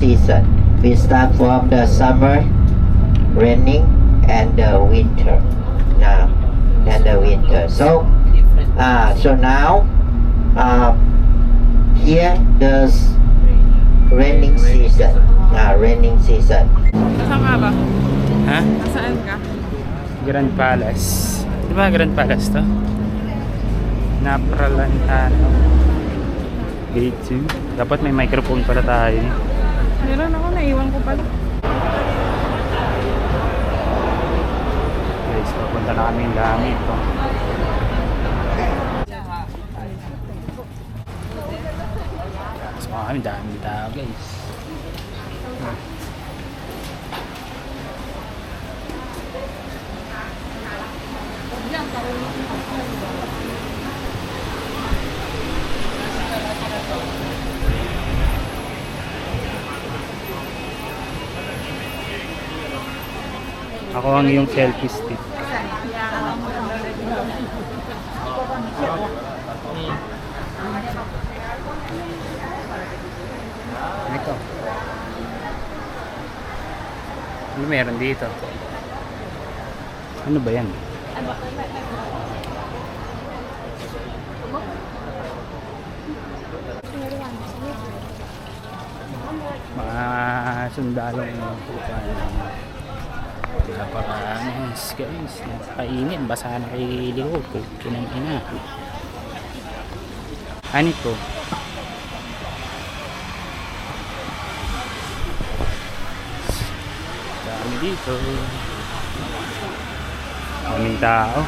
season. We start from the summer, raining, and the winter. Now, and the winter. So now, here there's raining season. Raining season. Nasaan ka ba? Ha? Nasaan ka? Grand Palace. Di ba Grand Palace to? Napralantano. Gate 2. Dapat may microphone pala tayo. Meron ako, naiwan ko pala. Guys, papunta na kami yung langit. Mas mga kami, dami tao guys. Ako ang iyong selfie stick. Ito. Ano meron dito? Ano ba yan? Mga sundalong pupan. Napakanis guys, napakainit, basa na kay Leo, kinang ina. Ano ito? Dami dito, daming tao.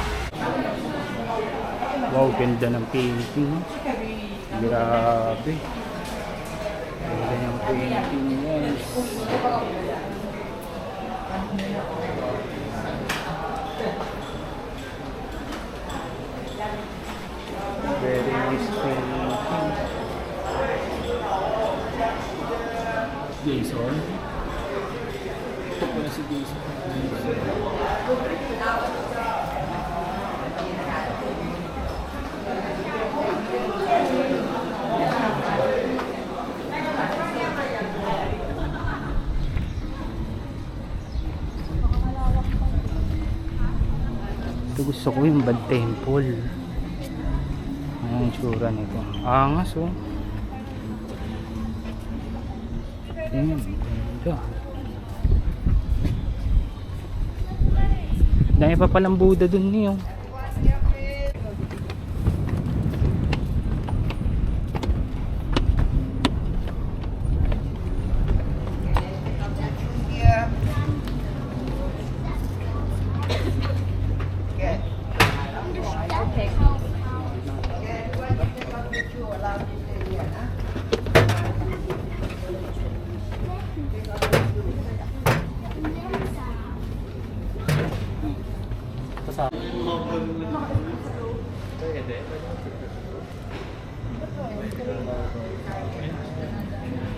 Wow, ganda ng painting. Grabe, ganda ng painting guys. Very nice painting. Jason. Ito pala si Jason. Ito gusto ko yung Bad Temple. Ano yung tsura nito? Angas oh. Ayan, ito. Dami pa palang Buddha dun niyo.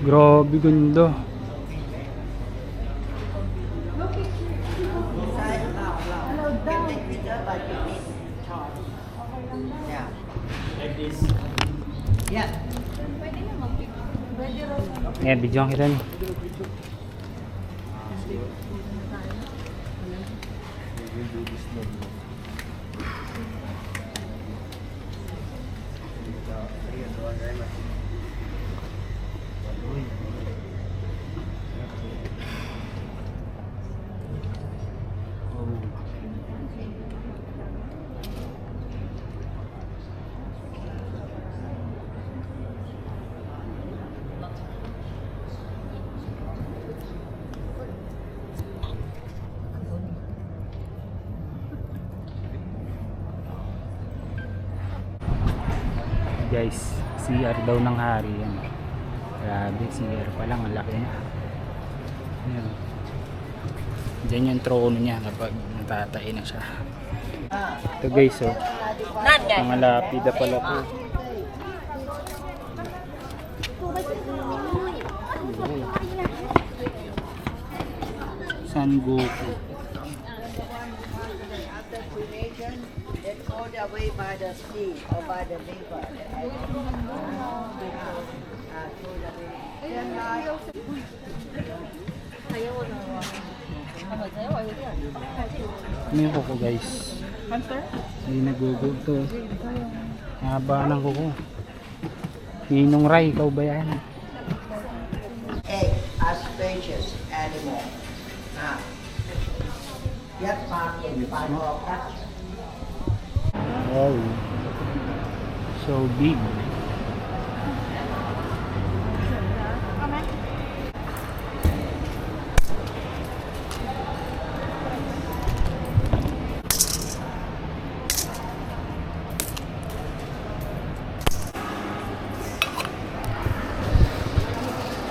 Grabe ganda. Ayan, bidyoan kita nih. Guys, CR daw ng hari yan. Grabe, CR pa lang, ang laki na. Ayan. Diyan yung trono niya kapag natatay na siya. Ito guys, oh. Mga lapida pala po. San Goku. Away by the sea or by the river. Ano yung kuko guys? Hunter? Hindi nagugod to. Haba ng kuko. Ninong Ray, ikaw ba yan? Egg, asparagus, animal. Ah. Yes, part of that. Wow. So big.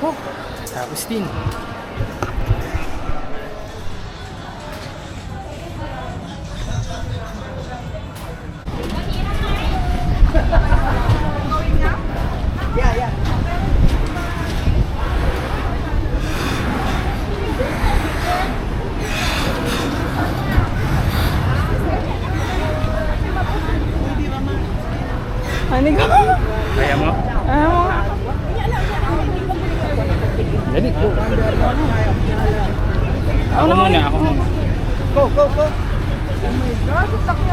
Oh, tapos din. Yeah, yeah. Ano ko? Kaya mo? Ayaw mo nga. Dali, go. Ako muna, ako muna. Go, go, go.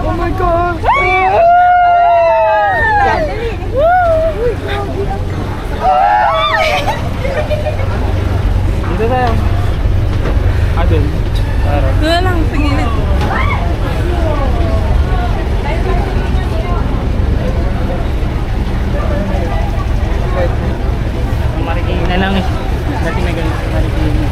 Oh my God! Dito tayo. Dun. Para. Doon lang, sa gilid. Marikingin na lang eh. Dati na ganun. Marikingin na.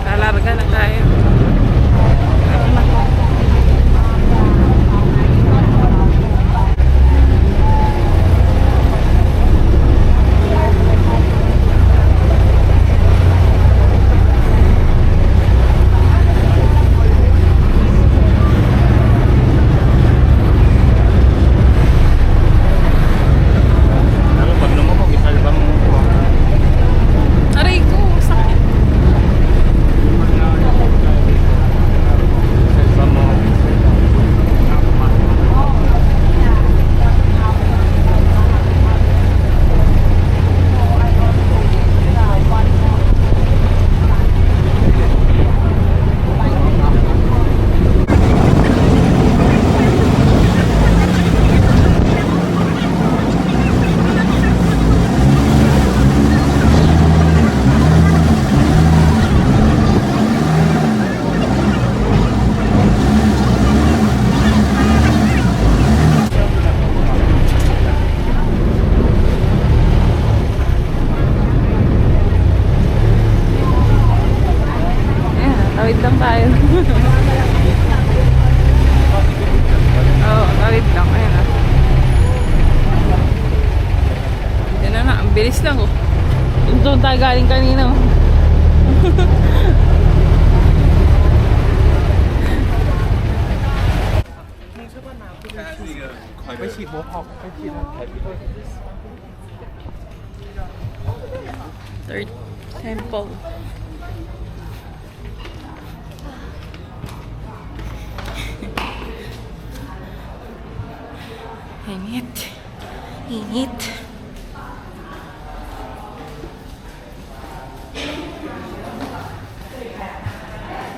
Lalarga na tayo. Lalo pag lumabog, isalba mo ko. Aray ko, sakit. Isalba mo. Ayan, tawid lang tayo. Oo, tawid lang. Ayan na. Yan na na, ang bilis lang oh. Doon tayo galing kanina oh. Third temple. Init. Init.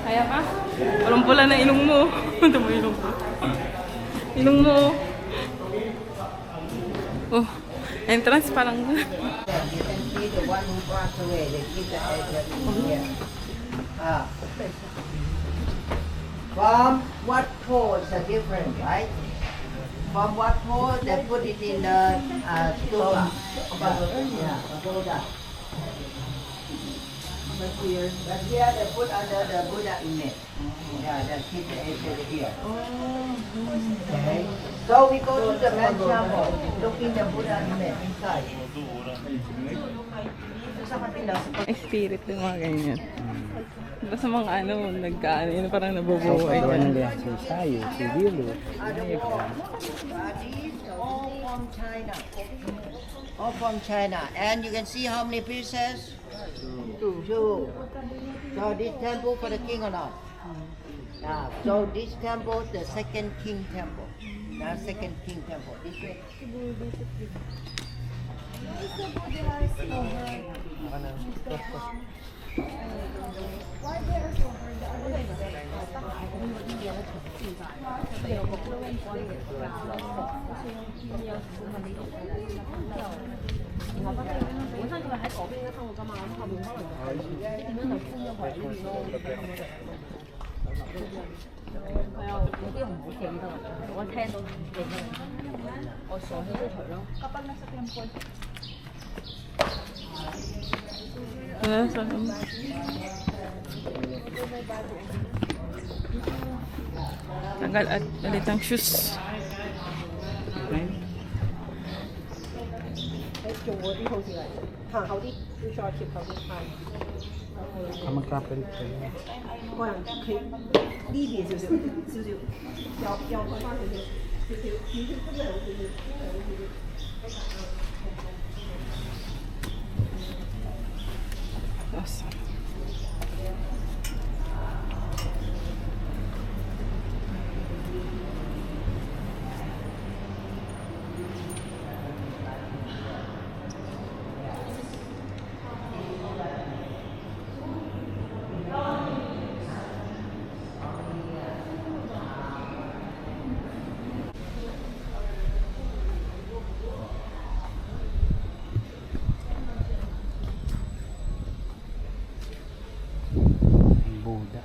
Kaya ka? Walang pula na ilong mo. Ito mo ilong ko. Ilong mo. Oh, entrance pa lang. You can see the one who passed away. They keep the egg here. Ah. From what pole is different, right? From what pole they put it in the stupa. Yeah, pagoda. But here they put under the Buddha image. Yeah, they keep the egg here. Okay. So we go to the main temple, look in the Buddha image inside. Sa kapila, sa Spirit ng mga ganyan. Diba sa mga ano, nagkaano yun, parang nabubuhay. Gawa ng ganyan si Sayo, si Vilo. These all from China. All from China. And you can see how many pieces? Two. So this temple for the king or not? Yeah. So this temple, the second king temple. Second king temple. This way. Tagal at ulit ang shoes. Magkapalit kayo. Awesome. Buddha.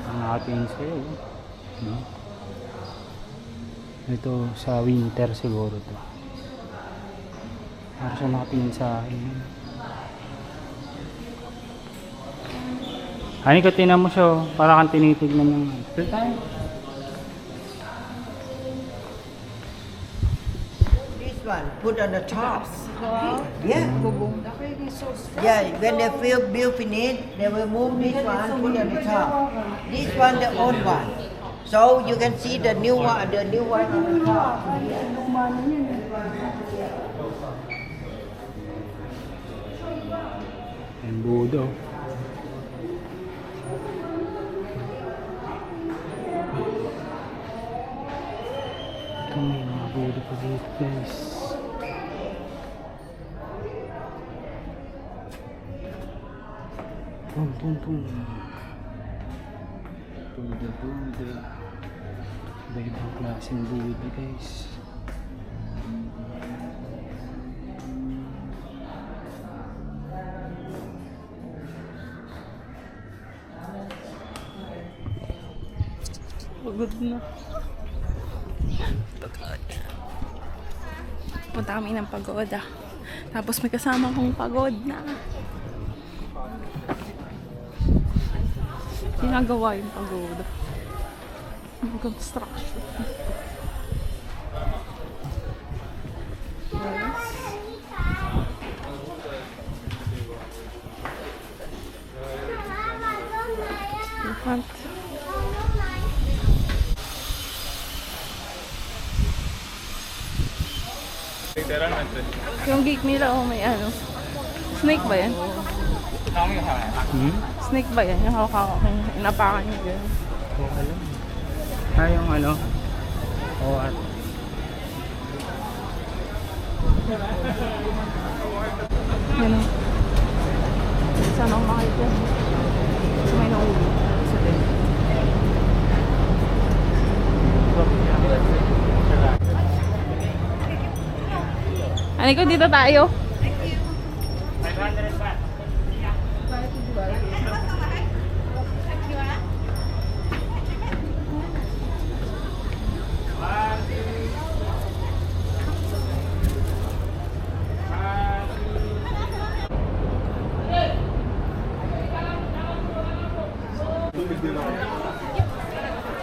Ang ating sa'yo. No? Ito sa winter siguro to. Para siya nakatingin sa akin. Hani ka tinan mo siya, oh. Para kang tinitignan yung... Ito tayo. This one, put on the top. Yeah. Yeah, when they build finish, they will move this one, put on the top. This one, the old one. So you can see the new one on the top. Ang Budo. Ito may mga Budo pa dito, guys. Tum. Buda. Iba-ibang klaseng Buda, guys. Pagod na. Punta kami ng pagoda. Tapos may kasama kong pagod na. Ginagawa yung pagoda. Yung construction. In front. Yung gate nila, oh, may ano. Snake ba yan? Snake ba yan? Yung hawak-hawak, yung inapakan niya gano'n. Kung alam. Yung ano. Oo at. Gano'n. Sana akong makita. Sa may nauwi. Sa din. Ano ko, dito tayo?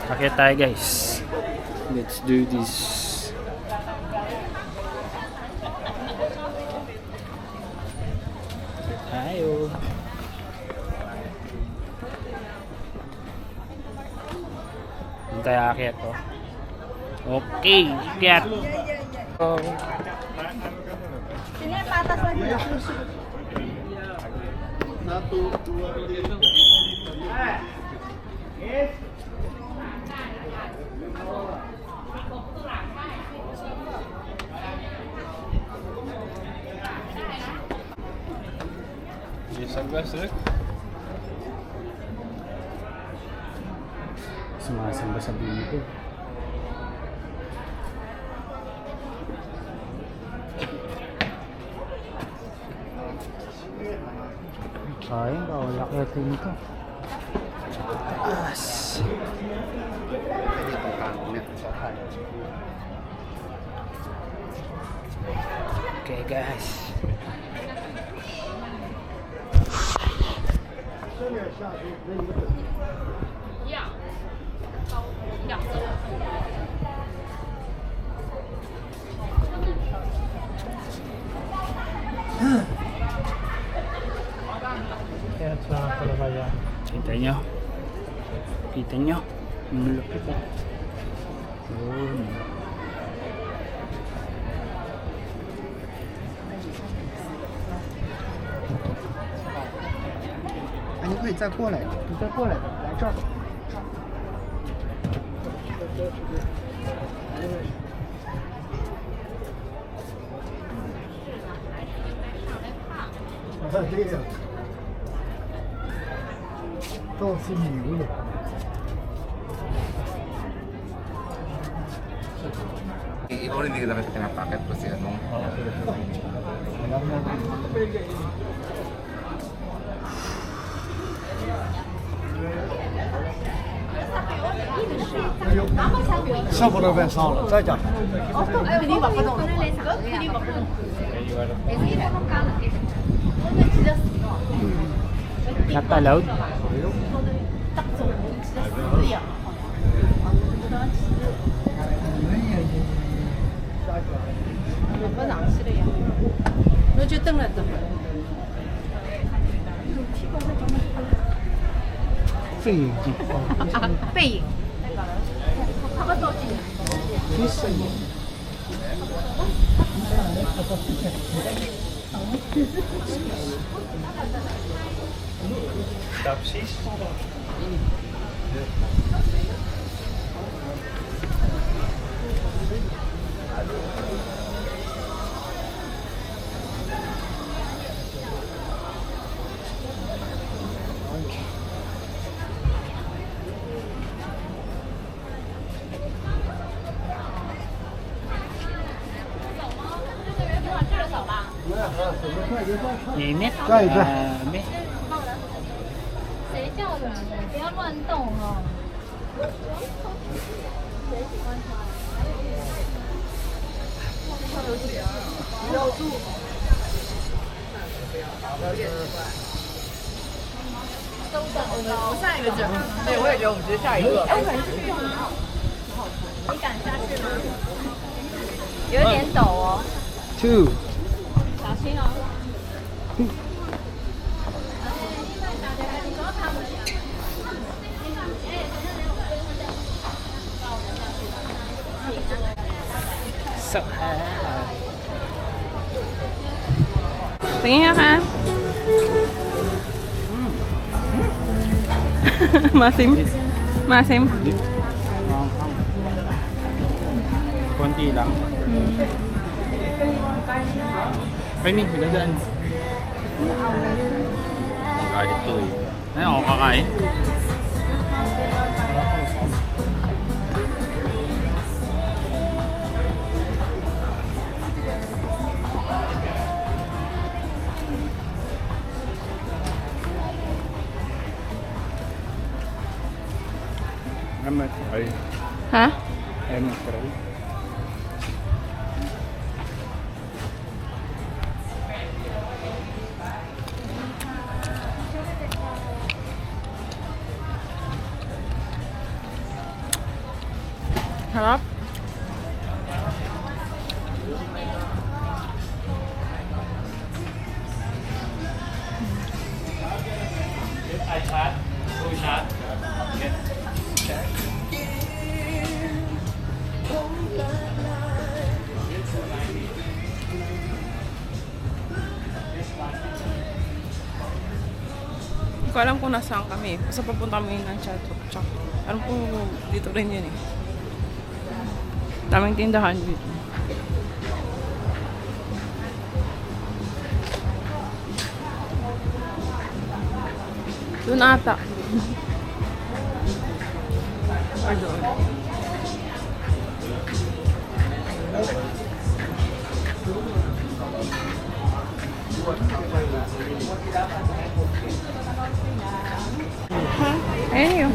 Akyat tayo, guys. Let's do this. Doon tayo aakyat to. Okay, akyat. So, Sini yang patas lagi ya. sumasamba sa dito. Sayang, bawal akyat nito. As. Okay guys. Kita nyo. Kita nyo. Malupit ah. Yun. 哎，你可以再过来，你再过来，来这儿。对呀，都是牛的。Ikaw rin hindi kita kasi pinapaket kasi ano. Só por não pensar,再讲。 Not allowed? Init. 再一个 Dami. 谁叫的？不要乱动哦。我下一个整，对，我也觉得我们直接下一个。你敢下去吗？有点陡哦， two。 小心哦。 So hot. Tingin nga ka. Masim. Masim. Konti lang. Ay, may dadaan. Galit to eh. Ano ako kakain? Ay, Ha? ay mag-try. Harap. ko alam kung nasaan kami. Basta papunta kami ng Chatuchak. Alam ko dito rin yun eh. Daming tindahan dito. Doon ata. Or doon. Ha? Ayun yun.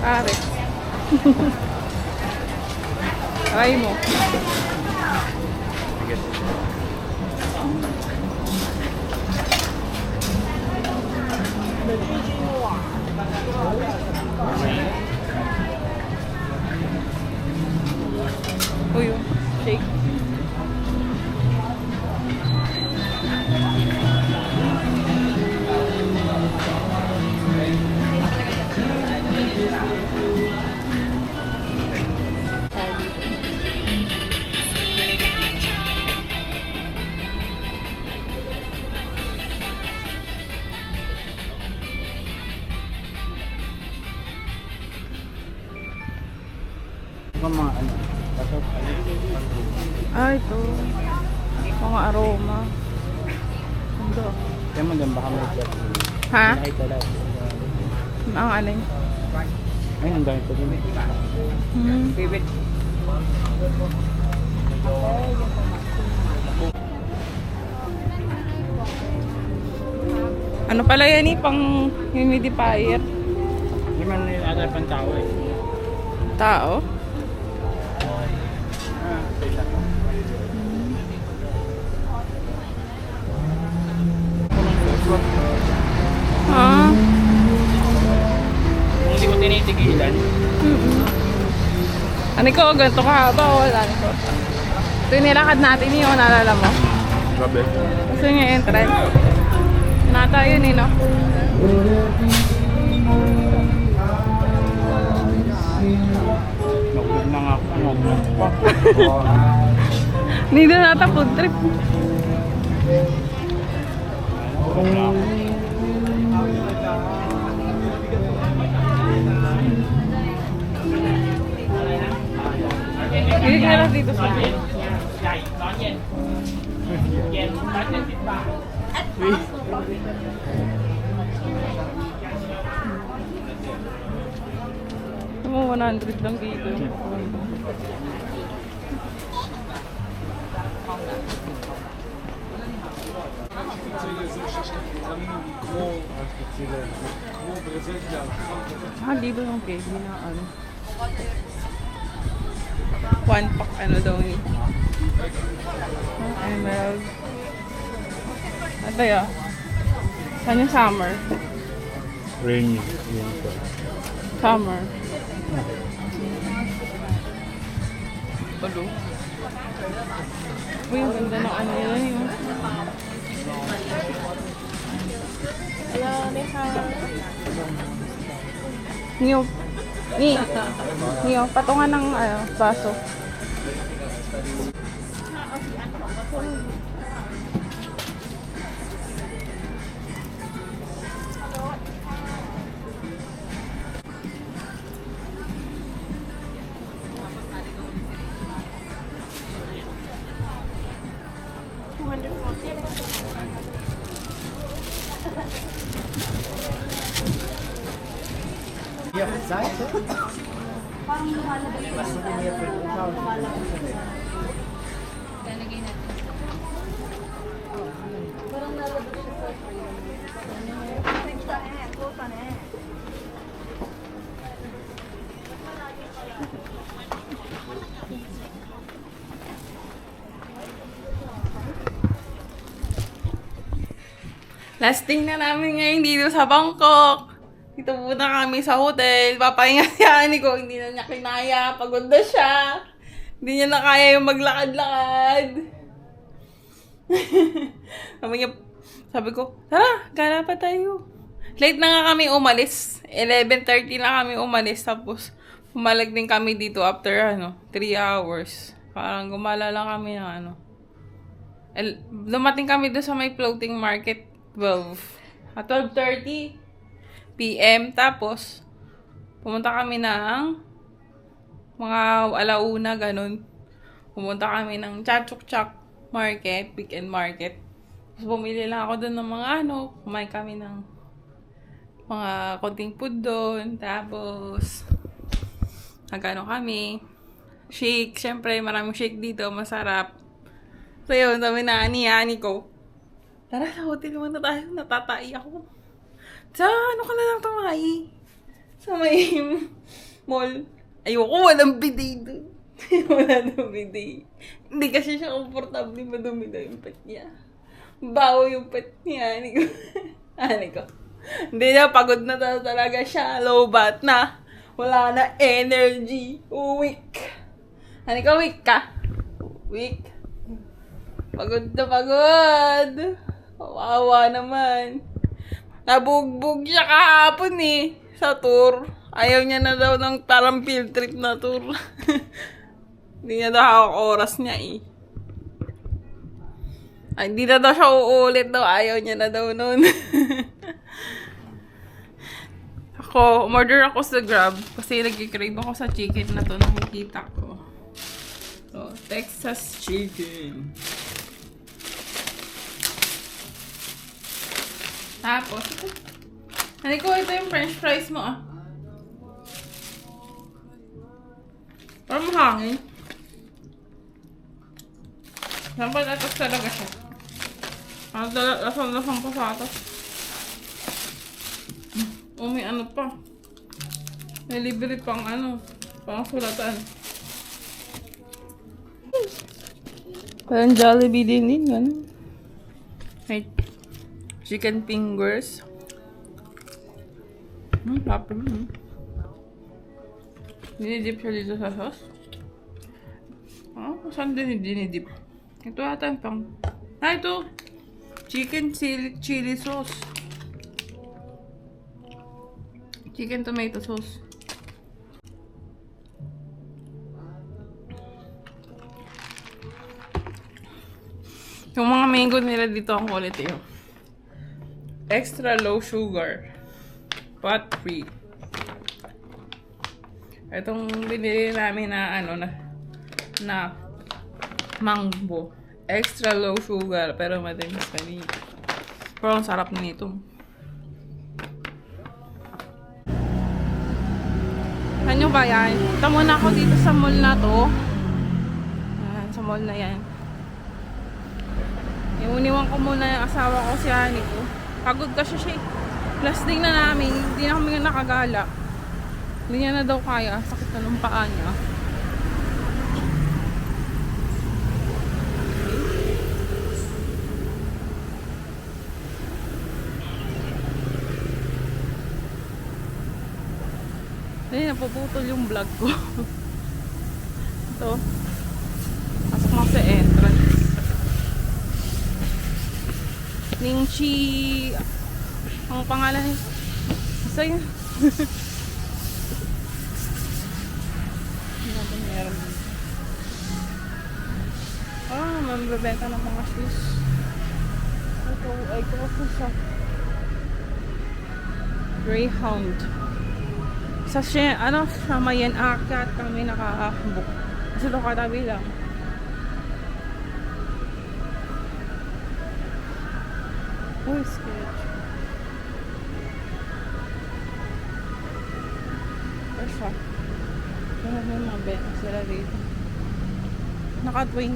Pare. Try mo. Uy, shake. Ito mga ano. Pasok. Ah, ito. Mga aroma. Ito. Kaya mo dyan baka may chat. Ha? Nakita lang. Ang alin? Ay, ang dami pa din. Favorite. Ano pala yan eh? Pang humidifier. Hindi man nila pang tao eh. Tao? Ah. Kung hindi mo tinitigilan. Ano ko, ganito kahaba o wala nito? Ito yung nilakad natin yun, naalala mo? Grabe. Gusto niya yung entrance. Nata yun eh, no? Nakulog na nga ako. Ano? Hindi na nata food trip. Nakulog na ako. Hindi ka lang dito sa Ito mo, 100 lang dito. Dito yung cake, hindi na ano. 1 pack ano daw yun. Emerald. Ano yun? Saan yung summer? Rainy. Summer. Palo. Uy, ang ganda ng ano yun yun. Hello, Neha. Niyo. Niyo, patungan ng baso. Hier auf Seite. Lasting na namin ngayon dito sa Bangkok. Dito muna kami sa hotel. Papahinga si Ani ko. Hindi na niya kinaya. Pagod na siya. Hindi niya na kaya yung maglakad-lakad. Sabi ko, tara, gala pa tayo. Late na nga kami umalis. 11:30 na kami umalis. Tapos, pumalag din kami dito after 3 hours. Parang gumala lang kami ng Dumating kami doon sa may floating market 12. At 12:30 PM. Tapos, pumunta kami ng mga alauna, ganun. Pumunta kami ng Chachukchak Market, weekend market. Tapos bumili lang ako doon ng mga kumain kami ng mga konting food doon. Tapos, kami. Shake, syempre maraming shake dito, masarap. So yun, sabi na ani ko, tara sa hotel muna tayo, natatai ako. Sa ka na lang tumai? Sa may mall. Ayoko, walang bidet doon. Wala nang bidet. Hindi kasi siya komportable, madumi daw yung pet niya. Bawo yung pet niya, ani ko. Hindi na, pagod na talaga siya, low bat na. Wala na energy. Weak. Ani ko, weak ka? Weak. Pagod na pagod. Kawawa naman. Nabugbog siya kahapon sa tour. Ayaw niya na daw ng parang field trip na tour. Hindi niya daw hawak oras niya Ay, hindi na daw siya uulit daw. Ayaw niya na daw nun. Order ako sa Grab kasi nag-crave ako sa chicken na to, nakikita ko. So, Texas chicken. Tapos, ito yung french fries mo Parang mahangin. Dapat atas talaga siya. Lasang-lasang pa sa atas. May pa. May libre pang pang sulatan. Parang Jollibee din ganun. May chicken fingers. Tapos dinidip siya dito sa sauce. Saan dinidip? Ito ata pang... ito! Chicken chili sauce. Chicken tomato sauce. Yung mga mango nila dito ang quality extra low sugar. Fat free. Itong binili namin na na mango. Extra low sugar pero matamis pa rin. Pero ang sarap nito. Ano ba yan? Punta muna ako dito sa mall na to. Ayan, sa mall na yan. Iuniwan ko muna yung asawa ko si Hani ko. Pagod kasi siya. Last day na namin, hindi na kami nakagala. Hindi niya na daw kaya. Sakit na ng paa niya. Ay, napuputol yung vlog ko. Ito. Pasok mo sa entrance. Ningchi. Ang pangalan niya. Basta yun. Meron. Mabibenta ng mga shoes. Ito ay ko sa Greyhound. Sa Shamayan Akat kami naka-book. Kasi ito katabi lang. Uy, sketch. Siya. Pero may mga benta sila dito. Naka 20%.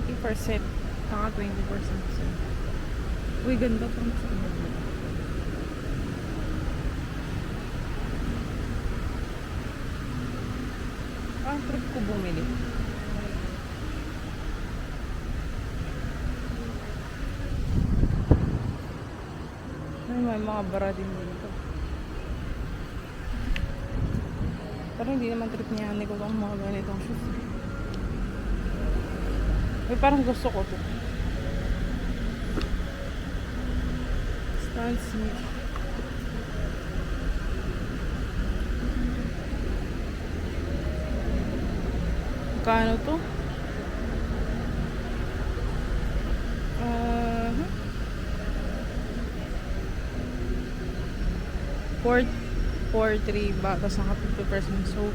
Naka 20% sila. Uy, ganda pang sa ang trip ko bumili. May mga bara din dito. Pero hindi naman trip niya. Hindi ko lang mga ganitong shoes. Parang gusto ko to. Stan Smith. Kano to? 443 ba? Tapos naka 50% so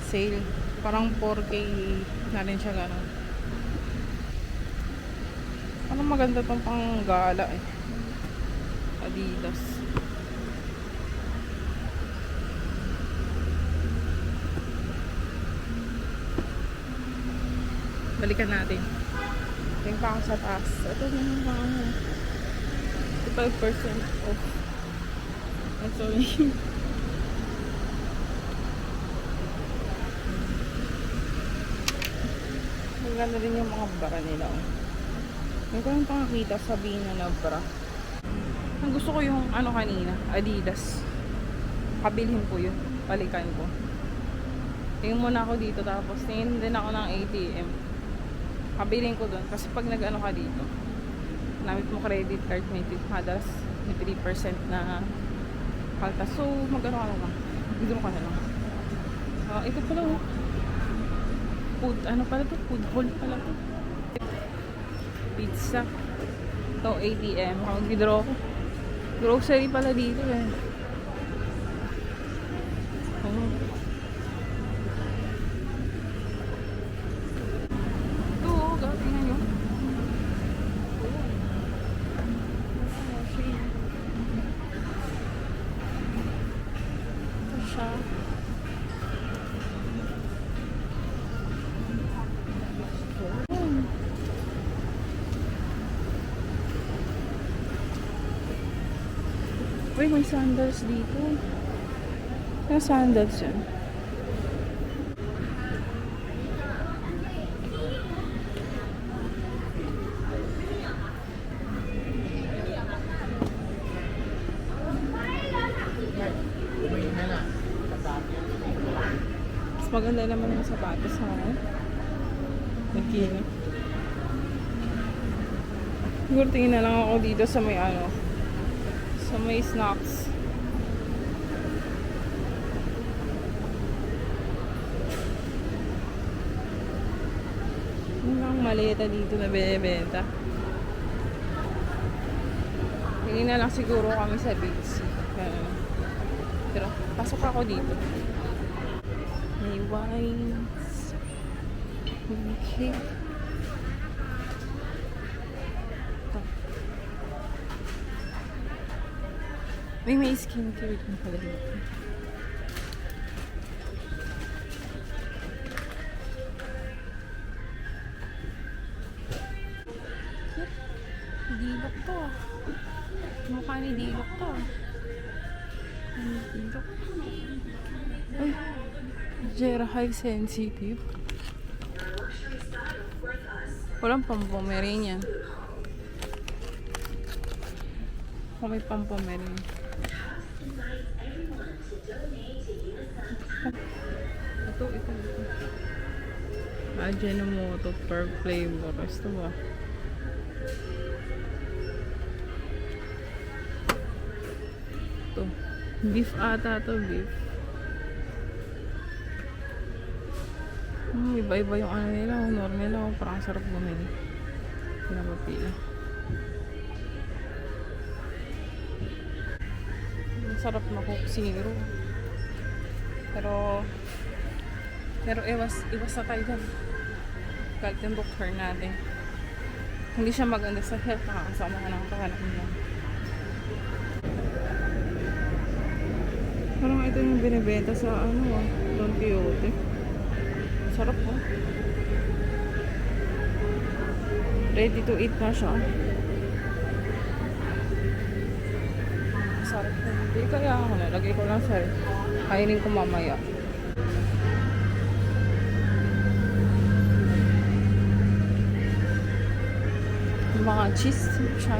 sale. Parang 4K na rin siya gano'n. Parang maganda tong pang gala eh. Adidas. Balikan natin. Tingin pa ako sa taas. Ito yung mga 55% off. That's only. Ang ganda din yung mga bra nila. May ko yung pakakita sabihin na bra. Ang gusto ko yung ano kanina, Adidas. Kabilhin ko yun. Balikan ko. Tingin muna ako dito tapos tingin din ako ng ATM. Kabilin ko dun kasi pag nag-ano ka dito, namit mo credit card, may madalas may 3% na kalta. So, mag-ano ka na lang. Dito ka na lang. Ito pala oh. Food, ano pala to? Food hall pala to. Pizza. Ito, ATM. Mag-withdraw ko. Grocery pala dito eh. Oh. Ito oh, tingnan nyo. Ito siya. Uy, may sandals dito. May sandals yan. Mas maganda naman yung sapatos ha. Nagkini. Siguro tingin na lang ako dito sa may ano. Sa may snacks. Yung mga maleta dito na binibenta. Tingin na lang siguro kami sa beach. Pero pasok ako dito. May wines. Okay. May skincare din pala dito. Dilok to ah. Mukha ni Dilok to ah. Ano Dilok? Ay, Jera High Sensitive. Walang pampomerin yan. Kung may pampomerin. Ito. Ajinomoto per flavor. Ito ba? Ito. Beef ata to, beef. Iba-iba yung ano nila. Normal lang. Parang sarap bumili. Pinapapila. Sarap na Coke Zero. Pero iwas na tayo dyan. Kahit yung doctor natin. Hindi siya maganda sa health. Nakakasama ka ng pakalaki lang. Parang ito yung binibenta sa Don Quixote. Sarap po. Ready to eat na siya. Sarap na. Hindi kaya ako nalagay ko lang sa kainin ko mamaya. Yung mga cheese siya.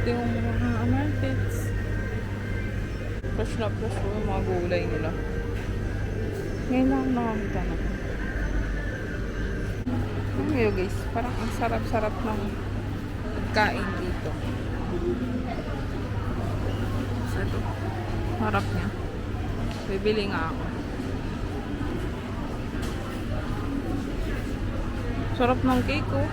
Ito yung mga markets. Fresh na fresh po yung mga gulay nila. Ngayon lang nakakita na. Ngayon guys, parang ang sarap-sarap ng pagkain dito. So ito, harap niya. Bibili nga ako. Sarap ng cake oh.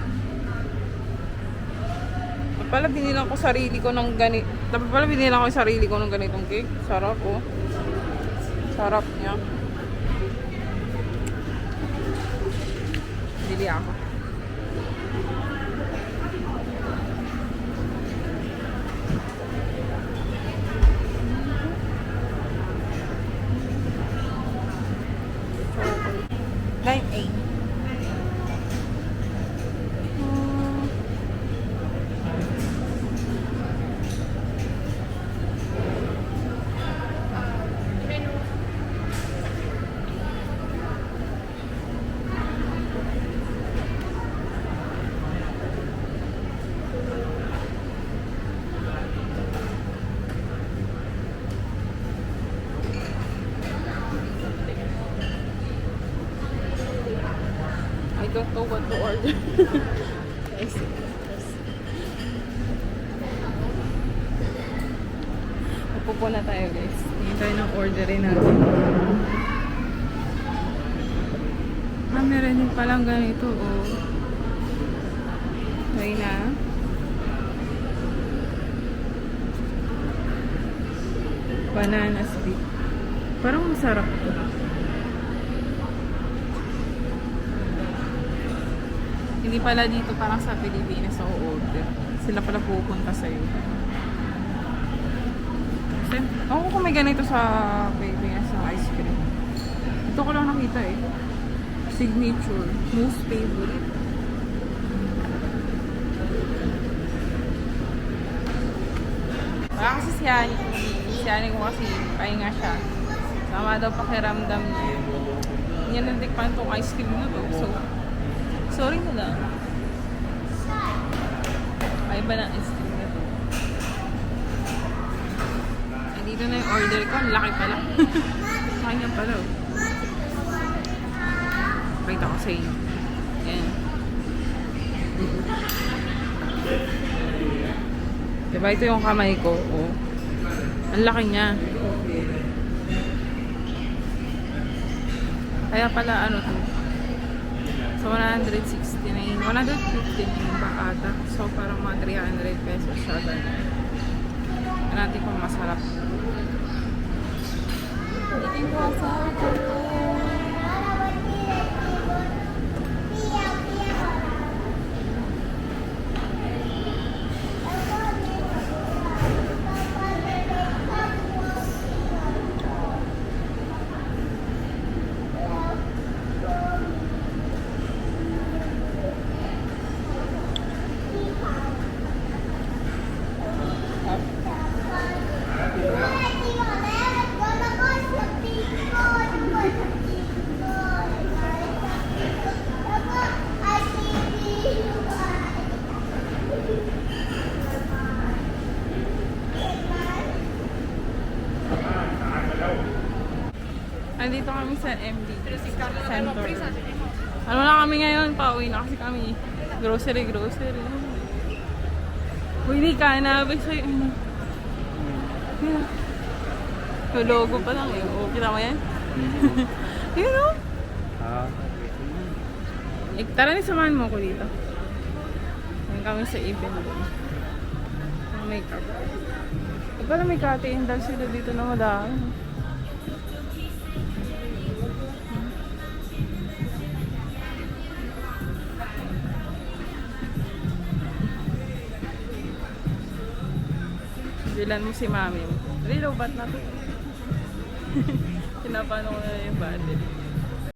pala binilang ko sarili ko ng ganito. Dapat pala binilang ko yung sarili ko ng ganitong cake. Sarap oh. Sarap niya. Bili ako. Line A. I don't know what to order. I see. Upo na tayo guys. Tingin tayo ng orderin natin. Meron din palang ganito oh. Okay na. Banana split. Parang masarap to. Hindi pala dito parang sa Pilipinas ako order. Sila pala pupunta sa'yo. Kasi, ako kung may ganito sa Pilipinas na ice cream. Ito ko lang nakita eh. Signature. Most favorite. Wala kasi si Yani ko kasi pahinga siya. Sama daw pakiramdam niya. Hindi niya natikpan tong ice cream na to. So, sorry na lang. Ay ba ng ice cream na to? Ay, dito na yung order ko. Ang laki pala. Kanya pala oh. Pakita ko sa inyo. Ayan. Diba ito yung kamay ko? Oh. Ang laki niya. Kaya pala ano to? So, 169, 159 ba ata? So, parang mga 300 pesos siya. Ganun natin kung masarap. Nandito kami sa MD Center. Ano na kami ngayon? Pauwi na kasi kami. Grocery. Uy, ka na. Sa'yo. Yung logo pa lang eh. O, kita mo yan? Yun o. Tara ni samahan mo ko dito. Ngayon kami sa event. Makeup. Pala may katiin dahil sila dito na madami. Bilan mo si mami. Relow, ba't na to? Pinapano ko na yung battery.